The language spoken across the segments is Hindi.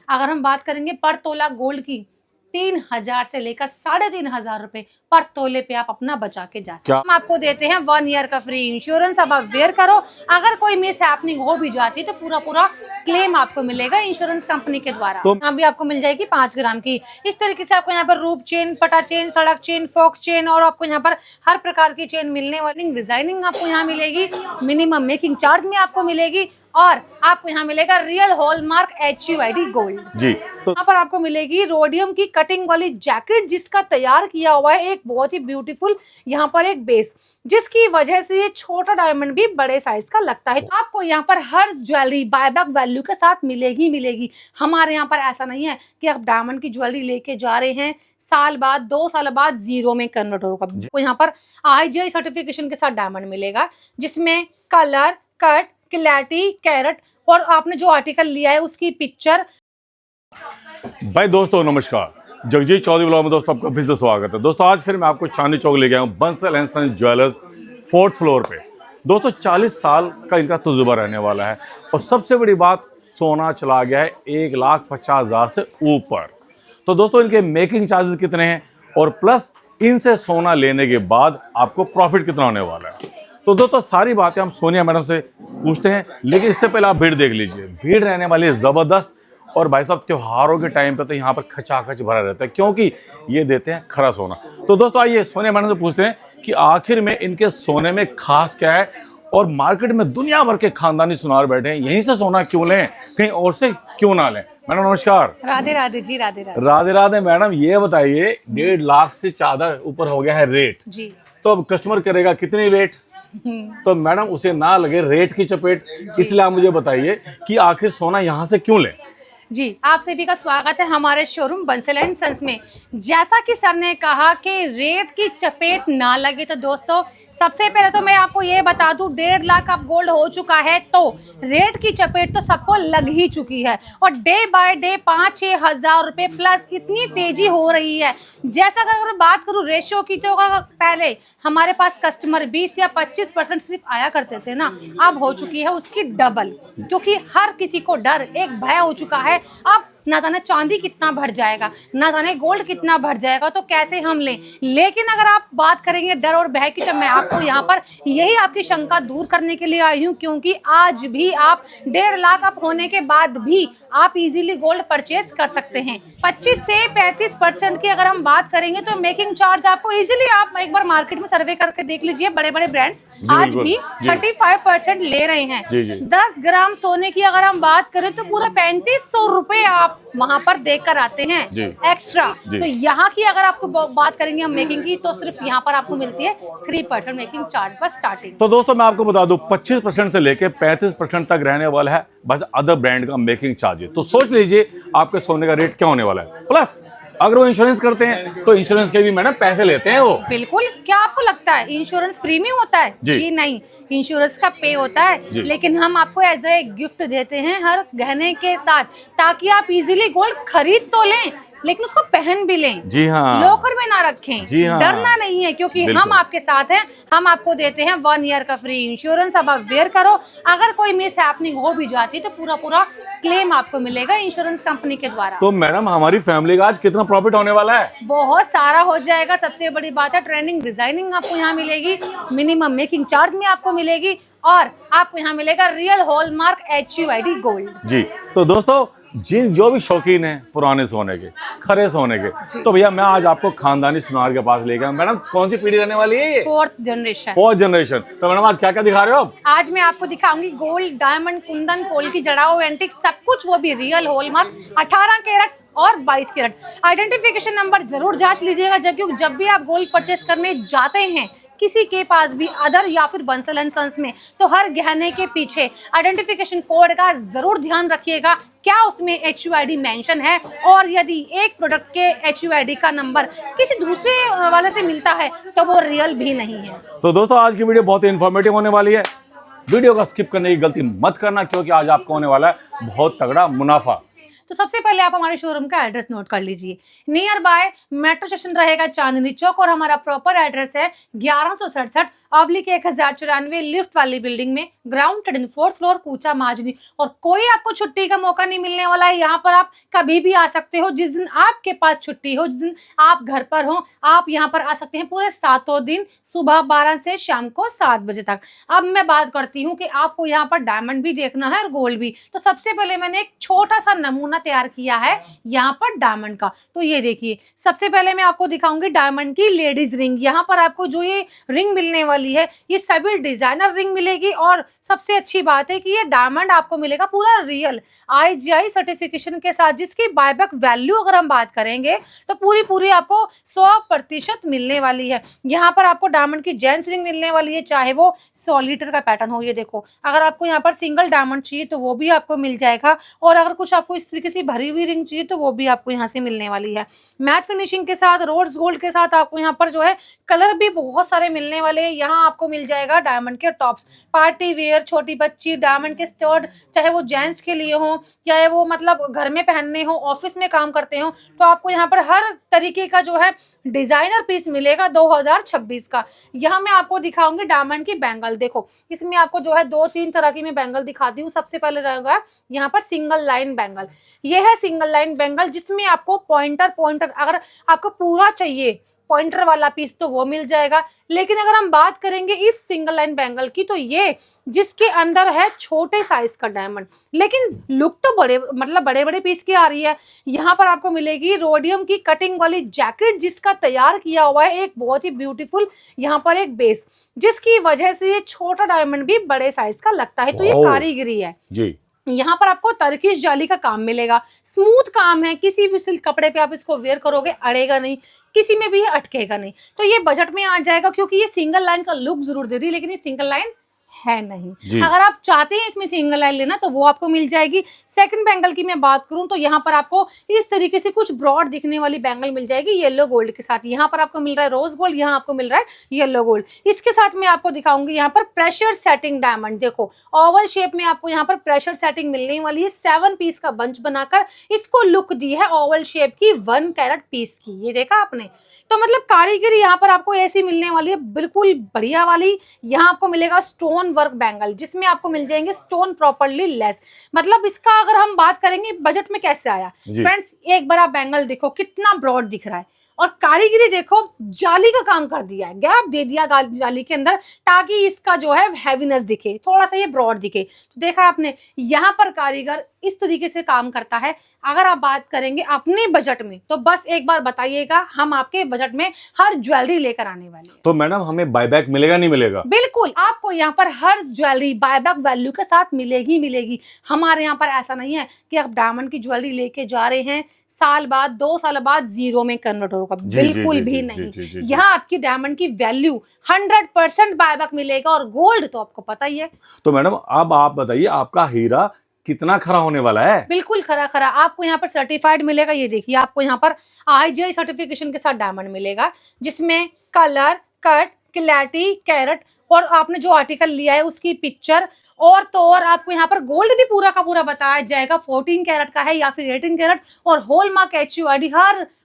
अगर हम बात करेंगे पर तोला गोल्ड की 3,000 से लेकर 3,500 रुपए पर तोले पे आप अपना बचा के जा सकते हैं। हम आपको देते हैं 1 ईयर का फ्री इंश्योरेंस। अब आप वेयर करो, अगर कोई मिस हैपनिंग हो भी जाती है तो पूरा क्लेम आपको मिलेगा इंश्योरेंस कंपनी के द्वारा। तो यहाँ भी आपको मिल जाएगी 5 ग्राम की। इस तरीके से आपको यहाँ पर रूप चेन, पटा चेन, सड़क चेन, फॉक्स चेन और आपको यहाँ पर हर प्रकार की चेन मिलने वाली। डिजाइनिंग आपको यहाँ मिलेगी, मिनिमम मेकिंग चार्ज में आपको मिलेगी और आपको यहाँ मिलेगा रियल हॉलमार्क HUID गोल्ड जी। तो यहाँ पर आपको मिलेगी रोडियम की कटिंग वाली जैकेट, जिसका तैयार किया हुआ है एक बहुत ही ब्यूटीफुल यहाँ पर एक बेस, जिसकी वजह से ये छोटा डायमंड भी बड़े साइज का लगता है। तो आपको यहाँ पर हर ज्वेलरी बायबैक वैल्यू के साथ मिलेगी। हमारे यहाँ पर ऐसा नहीं है कि आप डायमंड की ज्वेलरी लेके जा रहे हैं, साल बाद 2 साल बाद जीरो में कन्वर्ट होगा। तो यहाँ पर IGI सर्टिफिकेशन के साथ डायमंड मिलेगा, जिसमें कलर, कट, क्लैरिटी, कैरेट और आपने जो आर्टिकल लिया है उसकी पिक्चर। भाई दोस्तों नमस्कार, जगजीत चौधरी ब्लॉग में दोस्तों आपका फिर से स्वागत है। दोस्तों आज फिर मैं आपको चांदनी चौक ले गया हूँ, Bansal and sons jewellers 4th floor पे। दोस्तों 40 साल का इनका तजुर्बा रहने वाला है और सबसे बड़ी बात, सोना चला गया है 1,50,000 से ऊपर। तो दोस्तों इनके मेकिंग चार्जेस कितने हैं और प्लस इनसे सोना लेने के बाद आपको प्रॉफिट कितना होने वाला है। तो दोस्तों सारी बातें हम सोनिया मैडम से पूछते हैं, लेकिन इससे पहले आप भीड़ देख लीजिए। भीड़ रहने वाली है ज़बरदस्त और भाई साहब त्योहारों के टाइम पे तो यहाँ पर खचाखच भरा रहता है, क्योंकि ये देते हैं खरा सोना। तो दोस्तों आइए सोनिया मैडम से पूछते हैं कि आखिर में इनके सोने में खास क्या है और मार्केट में दुनिया भर के खानदानी सुनार बैठे हैं, यहीं से सोना क्यों लें, कहीं और से क्यों ना लें। मैडम नमस्कार। राधे राधे जी। राधे राधे। राधे राधे। मैडम ये बताइए, 1.5 लाख से ज्यादा ऊपर हो गया है रेट जी, तो अब कस्टमर करेगा कितनी वेट? तो मैडम उसे ना लगे रेट की चपेट, इसलिए आप मुझे बताइए कि आखिर सोना यहाँ से क्यों लें। जी, आप सभी का स्वागत है हमारे शोरूम बंसल एंड सन्स में। जैसा कि सर ने कहा कि रेट की चपेट ना लगे, तो दोस्तों सबसे पहले तो मैं आपको ये बता दूं, 1.5 लाख अब गोल्ड हो चुका है तो रेट की चपेट तो सबको लग ही चुकी है और डे बाय डे 5-6 हज़ार रुपये प्लस इतनी तेजी हो रही है। जैसा अगर मैं बात करूं रेशियो की, तो अगर पहले हमारे पास कस्टमर 20 या 25% सिर्फ आया करते थे ना, अब हो चुकी है उसकी डबल, क्योंकि हर किसी को डर, एक भय हो चुका है। अब ना जाने चांदी कितना बढ़ जाएगा, ना जाने गोल्ड कितना बढ़ जाएगा, तो कैसे हम लें। लेकिन अगर आप बात करेंगे डर और भय की, तो मैं आपको यहाँ पर यही आपकी शंका दूर करने के लिए आई हूँ, क्योंकि आज भी आप 1.5 लाख अप होने के बाद भी आप इजीली गोल्ड परचेज कर सकते हैं। 25 से 35% की अगर हम बात करेंगे तो मेकिंग चार्ज आपको इजीली, आप एक बार मार्केट में सर्वे करके देख लीजिए, बड़े बड़े ब्रांड्स आज भी 35% ले रहे हैं। 10 ग्राम सोने की अगर हम बात करें तो पूरा 3500 रुपए आप वहाँ पर देख कर आते हैं एक्स्ट्रा। तो यहाँ की अगर आपको बात करेंगे हम मेकिंग की, तो सिर्फ यहाँ पर आपको मिलती है 3% मेकिंग चार्ज पर स्टार्टिंग। तो दोस्तों मैं आपको बता दूं 25% से लेके 35% तक रहने वाला है बस अदर ब्रांड का मेकिंग चार्ज। तो सोच लीजिए आपके सोने का रेट क्या होने वाला है। प्लस अगर वो इंश्योरेंस करते हैं तो इंश्योरेंस के भी मैडम पैसे लेते हैं वो। बिल्कुल। क्या आपको लगता है इंश्योरेंस फ्री में होता है? जी नहीं, इंश्योरेंस का पे होता है, लेकिन हम आपको एज ए गिफ्ट देते हैं हर गहने के साथ, ताकि आप इजीली गोल्ड खरीद तो लें लेकिन उसको पहन भी लें। जी हाँ, लॉकर में ना रखें। जी हाँ, डरना नहीं है, क्योंकि हम आपके साथ हैं। हम आपको देते हैं 1 ईयर का फ्री इंश्योरेंस। अब आप वेयर करो, अगर कोई मिस हैपनिंग हो भी जाती है तो पूरा क्लेम आपको मिलेगा इंश्योरेंस कंपनी के द्वारा। तो मैडम हमारी फैमिली का आज कितना प्रॉफिट होने वाला है? बहुत सारा हो जाएगा। सबसे बड़ी बात है ट्रेंडिंग डिजाइनिंग आपको यहाँ मिलेगी, मिनिमम मेकिंग चार्ज में आपको मिलेगी और आपको यहाँ मिलेगा रियल हॉलमार्क HUID गोल्ड जी। तो दोस्तों जो भी शौकीन है पुराने सोने के, खरे सोने के, तो भैया मैं आज आपको खानदानी सुनार के पास ले गया। मैडम कौन सी पीढ़ी रहने वाली है ये? 4th generation. 4th generation. तो मैडम आज क्या क्या दिखा रहे हो आप? आज मैं आपको दिखाऊंगी गोल्ड, डायमंड, कुंदन, कोल की जड़ाओ, एंटिक, सब कुछ, वो भी रियल हॉलमार्क 18 कैरेट और 22 कैरेट। आइडेंटिफिकेशन नंबर जरूर जांच लीजिएगा, जब भी आप गोल्ड परचेस करने जाते हैं किसी के पास भी, अदर या फिर बंसल एंड सन्स में, तो हर गहने के पीछे आइडेंटिफिकेशन कोड का जरूर ध्यान रखिएगा, क्या उसमें HUID मेंशन है, और यदि एक प्रोडक्ट के HUID का नंबर किसी दूसरे वाले से मिलता है तो वो रियल भी नहीं है। तो दोस्तों आज की वीडियो बहुत ही इन्फॉर्मेटिव होने वाली है, वीडियो का स्किप करने की गलती मत करना, क्योंकि आज आपको होने वाला है बहुत तगड़ा मुनाफा। तो सबसे पहले आप हमारे शोरूम का एड्रेस नोट कर लीजिए। नियर बाय मेट्रो स्टेशन रहेगा चांदनी चौक और हमारा प्रॉपर एड्रेस है 1167 /1094 लिफ्ट वाली बिल्डिंग में, ग्राउंड 4th फ्लोर, कूचा माजनी। और कोई आपको छुट्टी का मौका नहीं मिलने वाला है। यहाँ पर आप कभी भी आ सकते हो, जिस दिन आपके पास छुट्टी हो, जिस दिन आप घर पर हो, आप यहाँ पर आ सकते हैं पूरे 7 दिन, सुबह 12 से शाम को 7 बजे तक। अब मैं बात करती हूँ कि आपको यहाँ पर डायमंड भी देखना है और गोल्ड भी। तो सबसे पहले मैंने एक छोटा सा नमूना तैयार किया है यहाँ पर डायमंड का। तो ये देखिए, सबसे पहले मैं आपको दिखाऊंगी डायमंड की लेडीज रिंग। यहाँ पर आपको जो ये रिंग मिलने वाली है, ये सभी डिजाइनर रिंग मिलेगी। और सबसे अच्छी बात है कि ये डायमंड आपको मिलेगा पूरा रियल IGI सर्टिफिकेशन के साथ, जिसकी बायबैक वैल्यू अगर हम बात करेंगे तो पूरी आपको 100% मिलने वाली है। यहाँ पर आपको डायमंड की जेंट्स रिंग मिलने वाली है, चाहे वो 100 लीटर का पैटर्न हो। ये देखो, अगर आपको यहाँ पर सिंगल डायमंड चाहिए तो वो भी आपको मिल जाएगा, और अगर कुछ आपको इस तरीके से भरी हुई रिंग चाहिए तो वो भी आपको यहाँ से मिलने वाली है। मैट फिनिशिंग के साथ, रोड्स गोल्ड के साथ आपको यहाँ पर जो है कलर भी बहुत सारे मिलने वाले हैं। यहाँ आपको मिल जाएगा डायमंड के टॉप्स, पार्टी वेयर, छोटी बच्ची, डायमंड के स्टड, चाहे वो जेंट्स के लिए हो, चाहे वो मतलब घर में पहनने हो, ऑफिस में काम करते हो, तो आपको यहाँ पर हर तरीके का जो है डिजाइनर पीस मिलेगा 2026 का। यहाँ मैं आपको दिखाऊंगी डायमंड की बैंगल। देखो, इसमें आपको जो है 2-3 तरह की मैं बैंगल दिखाती हूँ। सबसे पहले रहेगा यहाँ पर सिंगल लाइन बैंगल। ये है सिंगल लाइन बैंगल, जिसमें आपको पॉइंटर अगर आपको पूरा चाहिए पॉइंटर वाला पीस तो वो मिल जाएगा। लेकिन अगर हम बात करेंगे इस सिंगल लाइन बैंगल की, तो ये जिसके अंदर है छोटे साइज का डायमंड, लेकिन लुक तो बड़े बड़े पीस की आ रही है। यहाँ पर आपको मिलेगी रोडियम की कटिंग वाली जैकेट, जिसका तैयार किया हुआ है एक बहुत ही ब्यूटीफुल यहाँ पर एक बेस, जिसकी वजह से ये छोटा डायमंड भी बड़े साइज का लगता है। तो ये कारीगरी है जी। यहाँ पर आपको टर्किश जाली का काम मिलेगा, स्मूथ काम है, किसी भी सिल्क कपड़े पे आप इसको वेयर करोगे अड़ेगा नहीं, किसी में भी अटकेगा नहीं। तो ये बजट में आ जाएगा, क्योंकि ये सिंगल लाइन का लुक जरूर दे रही है, लेकिन ये सिंगल लाइन है नहीं। अगर आप चाहते हैं इसमें सिंगल लाइन लेना तो वो आपको मिल जाएगी। सेकंड बैंगल की मैं बात करूं तो यहाँ पर आपको इस तरीके से कुछ ब्रॉड दिखने वाली बैंगल मिल जाएगी येलो गोल्ड के साथ। यहाँ पर आपको मिल रहा है रोज गोल्ड, यहाँ आपको मिल रहा है येलो गोल्ड। इसके साथ मैं आपको दिखाऊंगी यहाँ पर प्रेशर सेटिंग डायमंड। देखो, ओवल शेप में आपको यहाँ पर प्रेशर सेटिंग मिलने वाली है। 7 पीस का बंच बनाकर इसको लुक दी है ओवल शेप की 1 कैरेट पीस की। ये देखा आपने, तो मतलब कारीगरी यहाँ पर आपको ऐसी मिलने वाली है, बिल्कुल बढ़िया वाली। यहाँ आपको मिलेगा स्टोन वर्क बैंगल, जिसमें आपको मिल जाएंगे स्टोन प्रॉपर्ली लेस। मतलब इसका अगर हम बात करेंगे बजट में कैसे आया, फ्रेंड्स एक बार आप बैंगल देखो कितना ब्रॉड दिख रहा है, और कारीगरी देखो, जाली का काम कर दिया है, गैप दे दिया जाली के अंदर, ताकि इसका जो है हैवीनेस दिखे, थोड़ा सा ये ब्रॉड दिखे। तो देखा आपने, यहाँ पर कारीगर इस तरीके से काम करता है। अगर आप बात करेंगे अपने बजट में, तो बस एक बार बताइएगा, हम आपके बजट में हर ज्वेलरी लेकर आने वाले हैं। तो मैडम हमें बायबैक मिलेगा नहीं मिलेगा? बिल्कुल, आपको यहाँ पर हर ज्वेलरी बायबैक वैल्यू के साथ मिलेगी। हमारे यहाँ पर ऐसा नहीं है कि आप डायमंड की ज्वेलरी लेके जा रहे हैं, साल बाद 2 साल बाद 0 में कन्वर्ट होगा, बिल्कुल भी नहीं। यहाँ आपकी डायमंड की वैल्यू 100% बायबैक मिलेगा, और गोल्ड तो आपको पता ही है। तो मैडम अब आप बताइए, आपका हीरा कितना खरा होने वाला है? बिल्कुल खरा आपको यहाँ पर सर्टिफाइड मिलेगा। ये देखिए, आपको यहाँ पर IGI सर्टिफिकेशन के साथ डायमंड मिलेगा, जिसमें कलर, कट, क्लैरिटी, कैरेट, और आपने जो आर्टिकल लिया है उसकी पिक्चर, और तो और आपको यहाँ पर गोल्ड भी पूरा का पूरा बताया जाएगा, 14 कैरेट का है या फिर 18 कैरेट, और हॉलमार्क HUID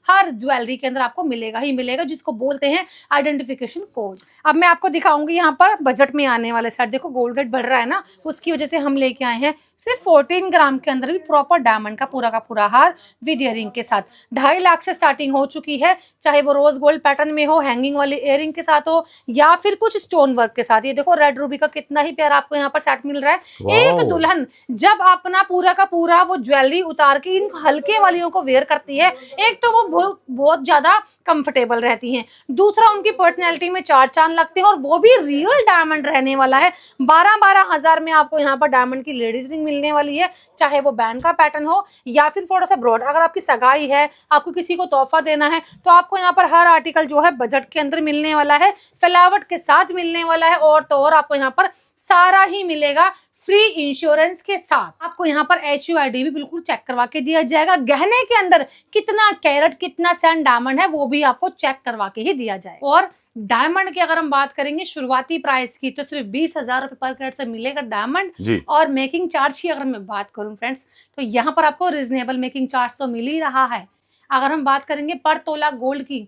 हर ज्वेलरी के अंदर आपको मिलेगा ही मिलेगा, जिसको बोलते हैं आइडेंटिफिकेशन कोड। अब मैं आपको दिखाऊंगी यहाँ पर बजट में आने वाले सेट। देखो, गोल्ड रेट बढ़ रहा है ना, उसकी वजह से हम लेके आए हैं सिर्फ 14 ग्राम के अंदर भी प्रॉपर डायमंड का पूरा हार विद इयरिंग के साथ। 2.5 लाख से स्टार्टिंग हो चुकी है, चाहे वो रोज गोल्ड पैटर्न में हो, हैंगिंग वाली इयरिंग के साथ हो, या फिर कुछ स्टोन वर्क के साथ। ये देखो, रेड रूबी का कितना ही प्यारा आपको यहाँ पर सेट मिल रहा है। एक दुल्हन जब अपना पूरा का पूरा वो ज्वेलरी उतार के इन हल्के वालियों को वेयर करती है, एक तो वो बहुत ज्यादा कंफर्टेबल रहती हैं, दूसरा उनकी पर्सनैलिटी में 4 चांद लगते हैं, और वो भी रियल डायमंड रहने वाला है। 12-12 हजार में आपको यहाँ पर डायमंड की लेडीज रिंग मिलने वाली है, चाहे वो बैंड का पैटर्न हो या फिर थोड़ा सा ब्रॉड। अगर आपकी सगाई है, आपको किसी को तोहफा देना है, तो आपको यहाँ पर हर आर्टिकल जो है बजट के अंदर मिलने वाला है, फ्लावट के साथ मिलने वाला है, और तो और आपको यहाँ पर सारा ही मिलेगा फ्री इंश्योरेंस के साथ। आपको यहाँ पर HUID भी बिल्कुल चेक करवा के दिया जाएगा। गहने के अंदर कितना कैरेट, कितना सैंड डायमंड है, वो भी आपको चेक करवा के ही दिया जाएगा। और डायमंड की अगर हम बात करेंगे शुरुआती प्राइस की, तो सिर्फ 20,000 रुपए पर कैरेट से मिलेगा डायमंड। और मेकिंग चार्ज की अगर मैं बात करूं फ्रेंड्स, तो यहाँ पर आपको रिजनेबल मेकिंग चार्ज तो मिल ही रहा है। अगर हम बात करेंगे पर तोला गोल्ड की,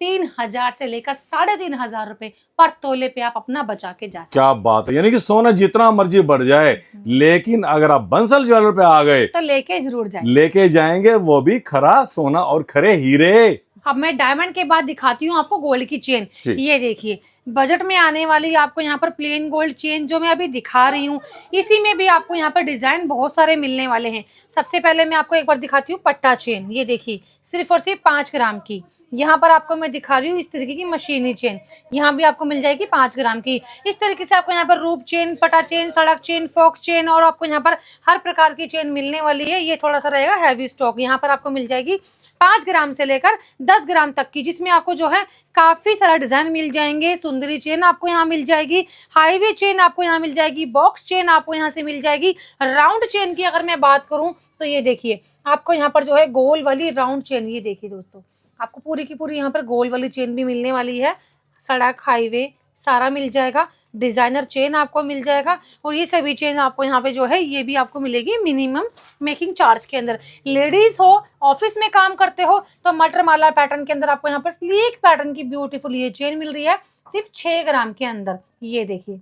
3,000 से लेकर 3,500 रुपए पर तोले पे आप अपना बचा के जा सकते क्या बात है, यानी कि सोना जितना मर्जी बढ़ जाए, लेकिन अगर आप बंसल ज्वेलर पे आ गए तो लेके जरूर जाए। लेके जाएंगे वो भी खरा सोना और खरे हीरे। अब मैं डायमंड के बाद दिखाती हूँ आपको गोल्ड की चेन। ठीक। ये देखिए बजट में आने वाली आपको यहाँ पर प्लेन गोल्ड चेन जो मैं अभी दिखा रही हूँ, इसी में भी आपको यहाँ पर डिजाइन बहुत सारे मिलने वाले हैं। सबसे पहले मैं आपको एक बार दिखाती हूँ पट्टा चेन। ये देखिए सिर्फ और सिर्फ 5 ग्राम की। यहाँ पर आपको मैं दिखा रही हूँ इस तरीके की मशीनी चेन, यहाँ भी आपको मिल जाएगी 5 ग्राम की। इस तरीके से आपको यहाँ पर रूप चेन, पटा चेन, सड़क चेन, फॉक्स चेन और आपको यहाँ पर हर प्रकार की चेन मिलने वाली है। ये थोड़ा सा रहेगा हैवी स्टॉक। यहाँ पर आपको मिल जाएगी 5 ग्राम से लेकर 10 ग्राम तक की, जिसमें आपको जो है काफी सारा डिजाइन मिल जाएंगे। सुंदरी चेन आपको यहाँ मिल जाएगी, हाईवे चेन आपको यहाँ मिल जाएगी, बॉक्स चेन आपको यहाँ से मिल जाएगी। राउंड चेन की अगर मैं बात करूं तो ये देखिए आपको यहाँ पर जो है गोल वाली राउंड चेन, ये देखिए दोस्तों आपको पूरी की पूरी यहाँ पर गोल वाली चेन भी मिलने वाली है। सड़क, हाईवे सारा मिल जाएगा। डिजाइनर चेन आपको मिल जाएगा और ये सभी चेन आपको यहाँ पे जो है ये भी आपको मिलेगी मिनिमम मेकिंग चार्ज के अंदर। लेडीज हो, ऑफिस में काम करते हो तो मटर माला पैटर्न के अंदर आपको यहाँ पर स्लीक पैटर्न की ब्यूटीफुल ये चेन मिल रही है सिर्फ 6 ग्राम के अंदर। ये देखिए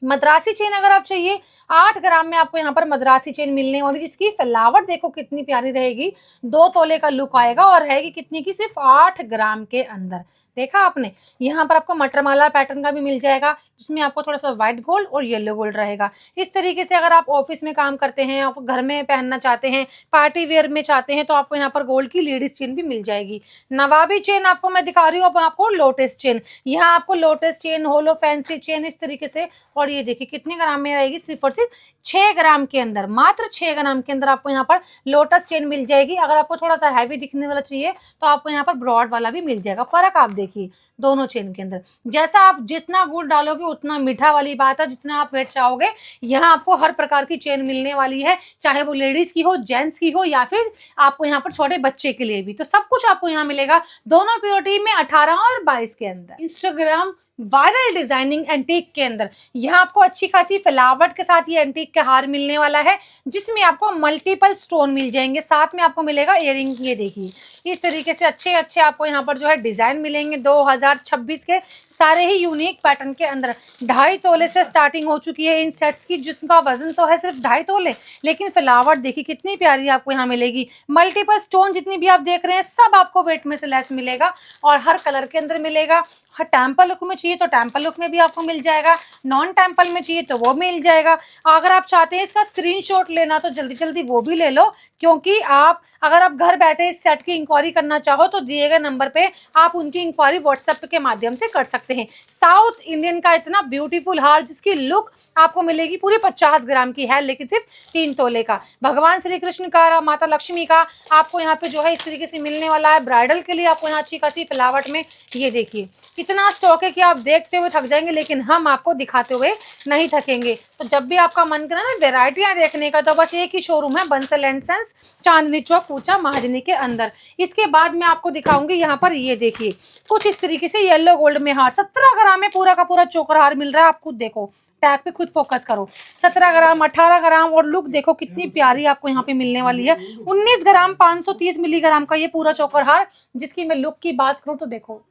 मद्रासी चेन अगर आप चाहिए 8 ग्राम में आपको यहाँ पर मद्रासी चेन मिलने वाली, जिसकी फैलावट देखो कितनी प्यारी रहेगी। 2 तोले का लुक आएगा और रहेगी कितनी की, सिर्फ 8 ग्राम के अंदर। देखा आपने, यहाँ पर आपको मटरमाला पैटर्न का भी मिल जाएगा जिसमें आपको थोड़ा सा व्हाइट गोल्ड और येलो गोल्ड रहेगा। इस तरीके से अगर आप ऑफिस में काम करते हैं, आप घर में पहनना चाहते हैं, पार्टी वेयर में चाहते हैं, तो आपको यहाँ पर गोल्ड की लेडीज चेन भी मिल जाएगी। नवाबी चेन आपको मैं दिखा रही हूँ। अब आपको लोटस चेन, यहाँ आपको लोटस चेन, होलो फैंसी चेन इस तरीके से। और ये देखिए कितने ग्राम में रहेगी, सिर्फ और सिर्फ 6 ग्राम के अंदर। मात्र 6 ग्राम के अंदर आपको यहाँ पर लोटस चेन मिल जाएगी। अगर आपको थोड़ा सा हैवी दिखने वाला चाहिए तो आपको यहाँ पर ब्रॉड वाला भी मिल जाएगा। फर्क आप देखिए दोनों चेन के अंदर। जैसा आप जितना गुड़ डालोगे उतना मीठा वाली बात है, जितना आप वेट चाहोगे। यहाँ आपको हर प्रकार की चेन मिलने वाली है, चाहे वो लेडीज की हो, जेंट्स की हो, या फिर आपको यहाँ पर छोटे बच्चे के लिए भी। तो सब कुछ आपको यहाँ मिलेगा दोनों प्योरिटी में 18 और 22 के अंदर। इंस्टाग्राम वायरल डिजाइनिंग एंटीक के अंदर यहाँ आपको अच्छी खासी फैलावट के साथ ये एंटीक का हार मिलने वाला है, जिसमें आपको मल्टीपल स्टोन मिल जाएंगे। साथ में आपको मिलेगा इयरिंग। ये देखिए इस तरीके से अच्छे अच्छे आपको यहाँ पर जो है डिजाइन मिलेंगे। 2026 के सारे ही यूनिक पैटर्न के अंदर 2.5 तोले से स्टार्टिंग हो चुकी है इन सेट्स की, जिनका वजन तो है सिर्फ 2.5 तोले, लेकिन फैलावट देखिए कितनी प्यारी आपको यहाँ मिलेगी। मल्टीपल स्टोन जितनी भी आप देख रहे हैं सब आपको वेट में से लेस मिलेगा और हर कलर के अंदर मिलेगा। टेम्पल लुक में चाहिए तो टेम्पल लुक में भी आपको मिल जाएगा, नॉन टेम्पल में चाहिए तो वो मिल जाएगा। अगर आप चाहते हैं इसका स्क्रीनशॉट लेना तो जल्दी जल्दी वो भी ले लो, क्योंकि अगर आप घर बैठे इस सेट की इंक्वायरी करना चाहो तो दिए गए नंबर पे आप उनकी इंक्वायरी व्हाट्सएप के माध्यम से कर सकते हैं। साउथ इंडियन का इतना ब्यूटीफुल हार जिसकी लुक आपको मिलेगी पूरी 50 ग्राम की है, लेकिन सिर्फ 3 तोले का। भगवान श्री कृष्ण का, माता लक्ष्मी का आपको यहाँ पे जो है इस तरीके से मिलने वाला है। ब्राइडल के लिए आपको यहाँ अच्छी खासी फैलावट में। ये देखिए इतना स्टॉक है कि आप देखते हुए थक जाएंगे, लेकिन हम आपको दिखाते हुए नहीं थकेंगे। तो जब भी आपका मन करे ना वेराइटियां देखने का, तो बस एक ही शोरूम है, बंसल एंड सन्स, चांदनी चौक, पूछा महाजनी के अंदर। इसके बाद मैं आपको दिखाऊंगी यहाँ पर ये देखिए कुछ इस तरीके से येलो गोल्ड में हार 17 ग्राम में पूरा का पूरा चोकर हार मिल रहा है। आप खुद देखो, टैग पे खुद फोकस करो। 17 ग्राम, 18 ग्राम और लुक देखो कितनी प्यारी आपको यहाँ पे मिलने वाली है। 19 ग्राम 530 मिलीग्राम का ये पूरा चोकर हार, जिसकी मैं लुक की बात करूँ तो देखो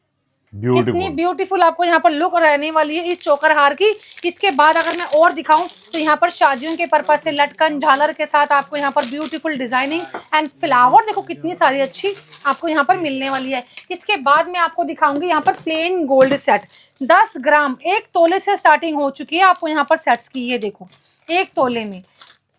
कितनी ब्यूटीफुल आपको यहाँ पर लुक रहने वाली है इस चोकर हार की। इसके बाद अगर मैं और दिखाऊं तो यहाँ पर शादियों के पर्पज से लटकन झालर के साथ आपको यहाँ पर ब्यूटीफुल डिजाइनिंग एंड फ्लावर देखो कितनी सारी अच्छी आपको यहाँ पर मिलने वाली है। इसके बाद मैं आपको दिखाऊंगी यहाँ पर प्लेन गोल्ड सेट 10 ग्राम 1 तोले से स्टार्टिंग हो चुकी है आपको यहाँ पर सेट्स की। ये देखो 1 तोले में,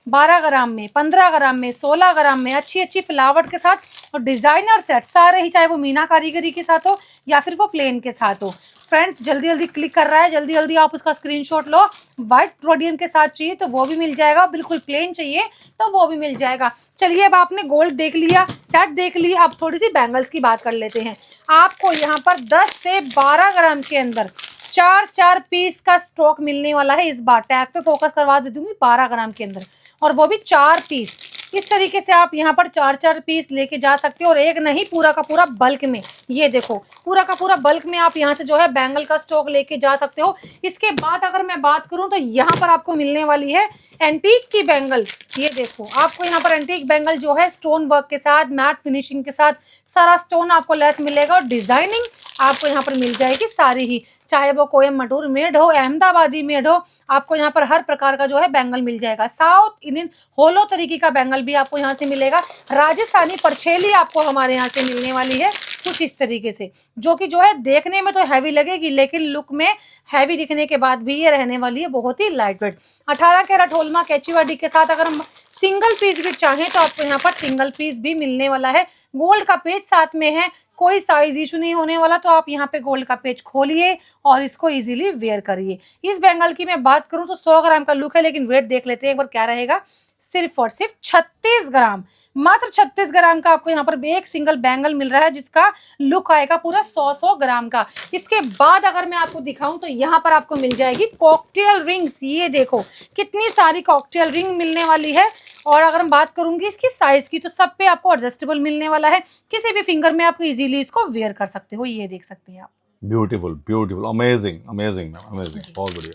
12 ग्राम में, 15 ग्राम में, 16 ग्राम में अच्छी अच्छी फ्लावट के साथ और डिजाइनर सेट सारे ही, चाहे वो मीना कारीगरी के साथ हो या फिर वो प्लेन के साथ हो। फ्रेंड्स जल्दी जल्दी क्लिक कर रहा है, जल्दी जल्दी आप उसका स्क्रीनशॉट लो। व्हाइट रोडियम के साथ चाहिए तो वो भी मिल जाएगा, बिल्कुल प्लेन चाहिए तो वो भी मिल जाएगा। चलिए अब आपने गोल्ड देख लिया, सेट देख लिया, अब थोड़ी सी बैंगल्स की बात कर लेते हैं। आपको यहाँ पर 10 से 12 ग्राम के अंदर 4 पीस का स्टॉक मिलने वाला है। इस बार टैग पे फोकस करवा दे दूंगी 12 ग्राम के अंदर, और वो भी 4 पीस। इस तरीके से आप यहाँ पर 4-4 पीस लेके जा सकते हो और एक नहीं पूरा का पूरा बल्क में। ये देखो पूरा का पूरा बल्क में आप यहाँ से जो है बैंगल का स्टॉक लेके जा सकते हो। इसके बाद अगर मैं बात करूँ तो यहाँ पर आपको मिलने वाली है एंटीक की बैंगल। ये देखो आपको यहाँ पर एंटीक बैंगल जो है स्टोन वर्क के साथ, मैट फिनिशिंग के साथ, सारा स्टोन आपको लेस मिलेगा और डिजाइनिंग आपको यहाँ पर मिल जाएगी सारी ही, चाहे वो कोयम्बटूर मेड हो, अहमदाबादी मेड हो, आपको यहाँ पर हर प्रकार का जो है बैंगल मिल जाएगा। साउथ इंडियन होलो तरीके का बैंगल भी आपको यहाँ से मिलेगा। राजस्थानी परछेली आपको हमारे यहाँ से मिलने वाली है कुछ इस तरीके से, जो कि जो है देखने में तो हैवी लगेगी लेकिन लुक में हैवी दिखने के बाद भी ये रहने वाली है बहुत ही light weight. 18 carat hallmark HUID के साथ अगर हम सिंगल पीस भी चाहें तो आपको यहाँ पर सिंगल पीस भी मिलने वाला है। गोल्ड का पेज साथ में है, कोई साइज इशू नहीं होने वाला, तो आप यहाँ पे गोल्ड का पेज खोलिए और इसको इजीली वेयर करिए। इस बैंगल की मैं बात करूँ तो 100 ग्राम का लुक है, लेकिन वेट देख लेते हैं एक बार क्या रहेगा। सिर्फ और सिर्फ 36 ग्राम, मात्र 36 ग्राम का आपको यहाँ पर एक सिंगल बैंगल मिल रहा है जिसका लुक आएगा पूरा 100 ग्राम का। इसके बाद अगर मैं आपको दिखाऊं तो यहाँ पर आपको मिल जाएगी कॉकटेल रिंग्स। ये देखो कितनी सारी कॉकटेल रिंग मिलने वाली है। और अगर हम बात करूंगी इसकी साइज की तो सब पे आपको एडजस्टेबल मिलने वाला है, किसी भी फिंगर में आप इजीली इसको वेयर कर सकते हो। ये देख सकते हैं आप, beautiful beautiful, amazing amazing ma'am, amazing, बहुत बढ़िया।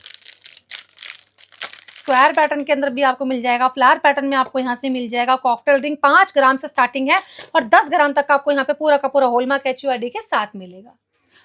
स्क्वायर पैटर्न के अंदर भी आपको मिल जाएगा, फ्लावर पैटर्न में आपको यहाँ से मिल जाएगा। कॉकटेल रिंग 5 ग्राम से स्टार्टिंग है और 10 ग्राम तक आपको यहाँ पे पूरा का पूरा हॉलमार्क HUID के साथ मिलेगा।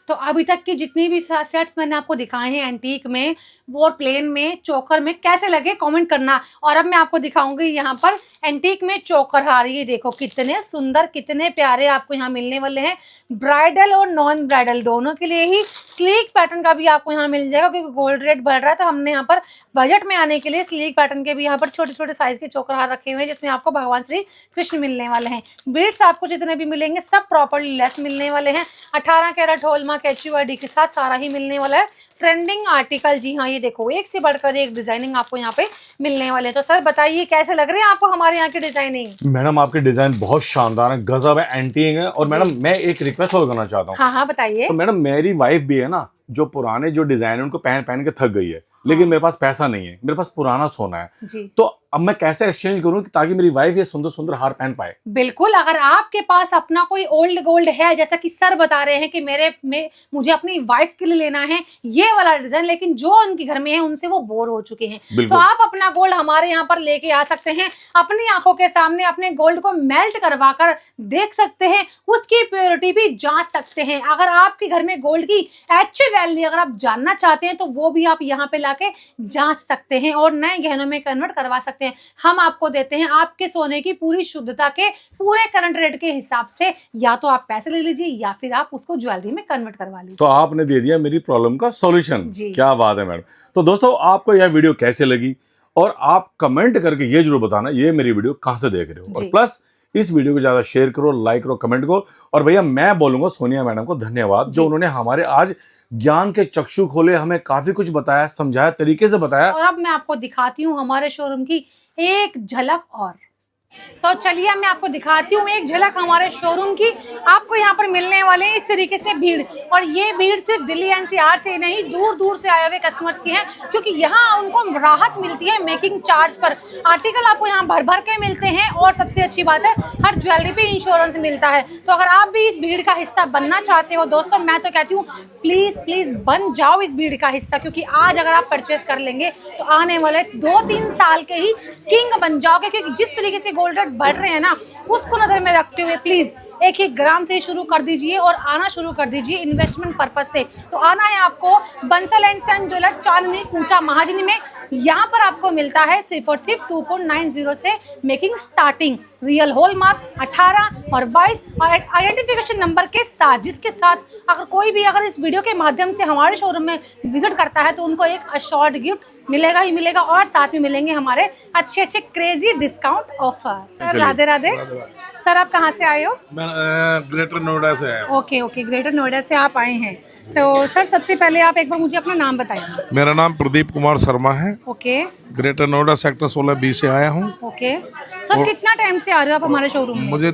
तो अभी तक की जितनी भी सेट्स मैंने आपको दिखाए हैं एंटीक में, वो प्लेन में, चोकर में, कैसे लगे कमेंट करना। और अब मैं आपको दिखाऊंगी यहाँ पर एंटीक में चोकर हार। ये देखो कितने सुंदर, कितने प्यारे आपको यहाँ मिलने वाले हैं। ब्राइडल और नॉन ब्राइडल दोनों के लिए ही स्लीक पैटर्न का भी आपको यहाँ मिल जाएगा, क्योंकि गोल्ड रेट बढ़ रहा है तो हमने यहाँ पर बजट में आने के लिए स्लीक पैटर्न के भी यहाँ पर छोटे छोटे साइज के चोकर हार रखे हुए हैं, जिसमें आपको भगवान श्री कृष्ण मिलने वाले हैं। बीड्स आपको जितने भी मिलेंगे सब प्रॉपरली लेस मिलने वाले हैं। 18 कैरेट हॉलमार्क HUID के साथ सारा ही मिलने वाला है। ट्रेंडिंग आर्टिकल, जी हाँ, ये देखो एक से बढ़कर एक डिजाइनिंग आपको यहाँ पे मिलने वाले हैं। तो सर बताइए कैसे लग रहे हैं आपको हमारे यहाँ की डिजाइनिंग? मैडम आपके डिजाइन बहुत शानदार है, गजब है, एंटीक है। और मैडम मैं एक रिक्वेस्ट और करना चाहता हूँ। हाँ हाँ बताइए। तो मैडम मेरी वाइफ भी है ना, जो पुराने जो डिजाइन है उनको पहन पहन के थक गई है, लेकिन मेरे पास पैसा नहीं है, मेरे पास पुराना सोना है जी। तो अब मैं कैसे एक्सचेंज करूं ताकि मेरी वाइफ ये सुंदर सुंदर हार पहन पाए? बिल्कुल, अगर आपके पास अपना कोई ओल्ड गोल्ड है, जैसा कि सर बता रहे हैं कि मुझे अपनी वाइफ के लिए लेना है ये वाला डिजाइन, लेकिन जो उनके घर में है उनसे वो बोर हो चुके हैं, तो आप अपना गोल्ड हमारे यहाँ पर लेके आ सकते हैं। अपनी आंखों के सामने अपने गोल्ड को मेल्ट करवा कर देख सकते हैं, उसकी प्योरिटी भी जांच सकते हैं। अगर आपके घर में गोल्ड की एक्चुअल वैल्यू अगर आप जानना चाहते हैं तो वो भी आप यहाँ पे लाके जांच सकते हैं और नए गहनों में कन्वर्ट करवा सकते हैं। हम आपको देते हैं आपके सोने की पूरी शुद्धता के पूरे करंट रेट के हिसाब से, या तो आप पैसे ले लीजिए या फिर आप उसको ज्वेलरी में कन्वर्ट करवा लीजिए। तो आपने दे दिया मेरी प्रॉब्लम का सॉल्यूशन। क्या बात है मैडम। तो दोस्तों आपको यह वीडियो कैसे लगी और आप कमेंट करके ये जरूर बताना ये मेरी वीडियो कहां से देख रहे हो, और प्लस इस वीडियो को ज्यादा शेयर करो, लाइक करो, कमेंट करो। और भैया मैं बोलूंगा सोनिया मैडम को धन्यवाद, जो उन्होंने हमारे आज ज्ञान के चक्षु खोले, हमें काफी कुछ बताया, समझाया, तरीके से बताया। और अब मैं आपको दिखाती हूँ हमारे शोरूम की एक झलक और। तो चलिए मैं आपको दिखाती हूँ एक झलक हमारे शोरूम की। आपको यहाँ पर मिलने वाले हैं इस तरीके से भीड़, और ये भीड़ सिर्फ दिल्ली NCR से नहीं दूर दूर से आए हुए कस्टमर्स की है, क्योंकि यहाँ उनको राहत मिलती है मेकिंग चार्ज पर। आर्टिकल आपको यहाँ भर भर के मिलते हैं और सबसे अच्छी बात है हर ज्वेलरी पे इंश्योरेंस मिलता है। तो अगर आप भी इस भीड़ का हिस्सा बनना चाहते हो दोस्तों, मैं तो कहती हूँ प्लीज प्लीज बन जाओ इस भीड़ का हिस्सा, क्योंकि आज अगर आप परचेस कर लेंगे तो आने वाले 2-3 साल के ही किंग बन जाओगे, क्योंकि जिस तरीके से गोल्ड रेट बढ़ रहे हैं ना उसको नजर में रखते हुए प्लीज 1-1 ग्राम से शुरू कर दीजिए और आना शुरू कर दीजिए इन्वेस्टमेंट पर्पज से। तो आना है आपको बंसल एंड सन ज्वेलर्स, चांदनी कूचा महाजनी में। यहाँ पर आपको मिलता है सिर्फ और सिर्फ 2.90 से मेकिंग स्टार्टिंग, रियल हॉलमार्क 18 और 22 और आइडेंटिफिकेशन नंबर के साथ, जिसके साथ अगर कोई भी अगर इस वीडियो के माध्यम से हमारे शोरूम में विजिट करता है तो उनको एक अशॉर्ड गिफ्ट मिलेगा ही मिलेगा, और साथ में मिलेंगे हमारे अच्छे अच्छे crazy discount offer. Radhe Radhe. Sir आप कहाँ से आए हो? मैं ग्रेटर नोएडा से आया हूँ। ओके ओके, ग्रेटर नोएडा से आप आए हैं। तो सर सबसे पहले आप एक बार मुझे अपना नाम बताइए। मेरा नाम प्रदीप कुमार शर्मा है। Okay. Greater Noida sector 16B से आया हूँ। ओके सर, कितना टाइम से आ रहे हो आप हमारे शोरूम में? मुझे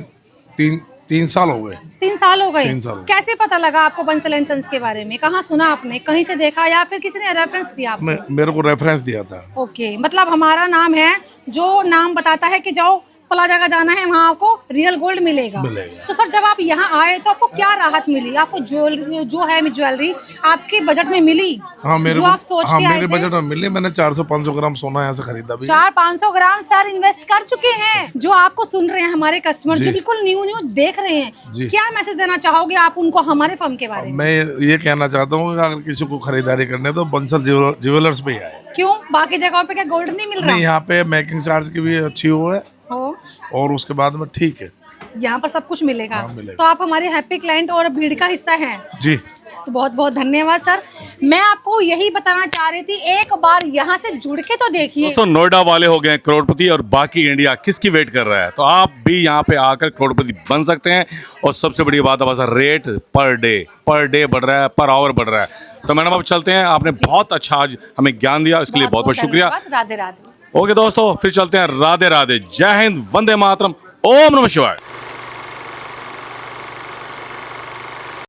3 साल हो गए। 3 साल हो गए। 3 साल। कैसे पता लगा आपको बंसल एंड सन्स के बारे में? कहाँ सुना आपने? कहीं से देखा या फिर किसी ने रेफरेंस दिया आपको? मेरे को रेफरेंस दिया था। ओके, मतलब हमारा नाम है जो नाम बताता है कि जाओ फला जगह जाना है वहाँ आपको रियल गोल्ड मिलेगा। मिलेगा। तो सर जब आप यहाँ आए तो आपको क्या राहत मिली? आपको ज्वेलरी जो है ज्वेलरी आपके बजट में मिली? हाँ मेरे जो आप सोच हाँ के आए मेरे थे? बजट में मिली। मैंने 400-500 ग्राम सोना यहाँ से खरीदा भी। 400-500 ग्राम सर इन्वेस्ट कर चुके हैं। जो आपको सुन रहे हैं हमारे कस्टमर जी। जो बिल्कुल न्यू देख रहे हैं, जी। क्या मैसेज देना चाहोगे आप उनको हमारे फर्म के बारे में? मैं ये कहना चाहता हूँ कि अगर किसी को खरीदारी करनी है तो बंसल ज्वेलर्स पे ही आए। क्यों बाकी जगहों पे क्या गोल्ड नहीं मिल रहा? नहीं, यहाँ पे मेकिंग चार्ज की भी अच्छी वो है हो और उसके बाद में ठीक है। यहाँ पर सब कुछ मिलेगा। हाँ, मिलेगा। तो आप हमारे हैप्पी क्लाइंट और भीड़ का हिस्सा हैं। जी तो बहुत बहुत धन्यवाद सर। मैं आपको यही बताना चाह रही थी, एक बार यहाँ से जुड़ के तो देखिए। दोस्तों नोएडा वाले हो गए करोड़पति और बाकी इंडिया किसकी वेट कर रहा है? तो आप भी यहाँ पे आकर करोड़पति बन सकते हैं। और सबसे बड़ी बात है रेट पर डे बढ़ रहा है, पर आवर बढ़ रहा है। तो मैडम अब चलते हैं। आपने बहुत अच्छा आज हमें ज्ञान दिया, इसके लिए बहुत बहुत शुक्रिया। धन्यवाद। राधे राधे। ओके दोस्तों, फिर चलते हैं। राधे राधे, जय हिंद, वंदे मातरम, ओम नमः शिवाय।